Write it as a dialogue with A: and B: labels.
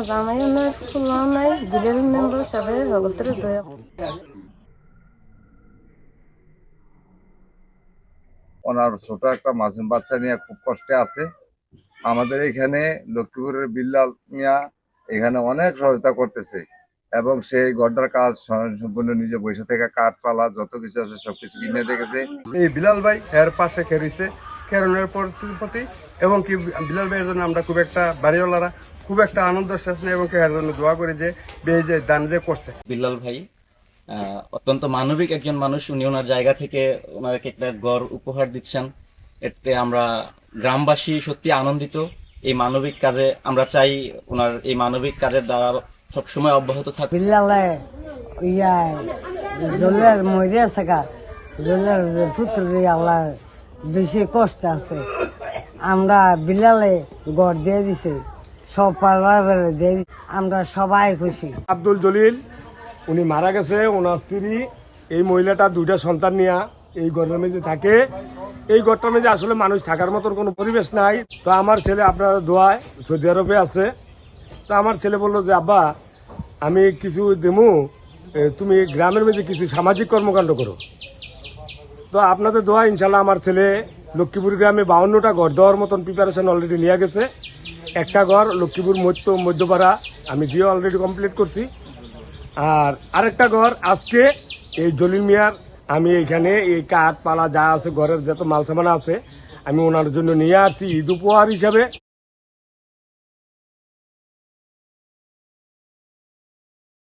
A: জামাইও নাই ফুলাও নাই বিলের মেম্বার সবাই ভগতের দয়া।
B: ওনার ছোট একটা মাসুম বাচ্চা নিয়ে খুব কষ্টে আছে। আমাদের এখানে লক্ষ্মীপুরের বিল্লাল মিয়া এখানে অনেক সহায়তা করতেছে এবং সেই ঘরটার কাজ সম্পূর্ণ নিজে বসে থেকে কাঠপালা যত কিছু আছে সবকিছু কিনে দেখেছে।
C: এই বিলাল ভাই এর পাশে খেরিছে খেরানোর প্রতি এবং কি বিলাল ভাইয়ের জন্য আমরা খুব একটা বাড়িওয়ালারা খুব একটা আনন্দ শেষ নেই এবং এর জন্য দোয়া করি যে যে দান যে করছে
D: বিল্লাল ভাই অত্যন্ত মানবিক একজন মানুষ। উনি ওনার জায়গা থেকে ওনাকে একটা গড় উপহার দিচ্ছেন। এতে আমরা গ্রামবাসী সত্যি আনন্দিত। এই মানবিক কাজে আমরা চাই ওনার এই মানবিক কাজের দ্বারা সবসময় অব্যাহত থাকবে।
A: বিল্লালে ইয়া জলের মরে আছে গা, জলের পুত্র আল্লাহ বেশি কষ্ট আছে। আমরা বিলালে গড় দিয়ে দিছি, সব পাল্লা দিয়ে আমরা সবাই খুশি।
C: আব্দুল জলিল উনি মারা গেছে, ওনার স্ত্রী এই মহিলাটা 2টা সন্তান নিয়ে এই ঘরের মধ্যে থাকে। এই ঘরটার মধ্যে আসলে মানুষ থাকার মতন কোনো পরিবেশ নাই। তো আমার ছেলে আপনার দোয়ায় সৌদি আরবে আছে। তো আমার ছেলে বললো যে আব্বা আমি কিছু দেবো, তুমি গ্রামের মধ্যে কিছু সামাজিক কর্মকাণ্ড করো। তো আপনাদের দোয়া ইনশাল্লাহ আমার ছেলে লক্ষ্মীপুর গ্রামে 52টা ঘর দেওয়ার মতন প্রিপারেশন অলরেডি নিয়ে গেছে। একটা ঘর লক্ষ্মীপুর মধ্যপাড়া আমি দিয়ে অলরেডি কমপ্লিট করছি। আর আরেকটা ঘর আজকে এই জলিল মিয়ার আমি এইখানে এই কাঠ পালা যা আছে ঘরের যত মাল সামান আছে আমি ওনার জন্য নিয়ে আসছি ঈদ উপহার হিসাবে।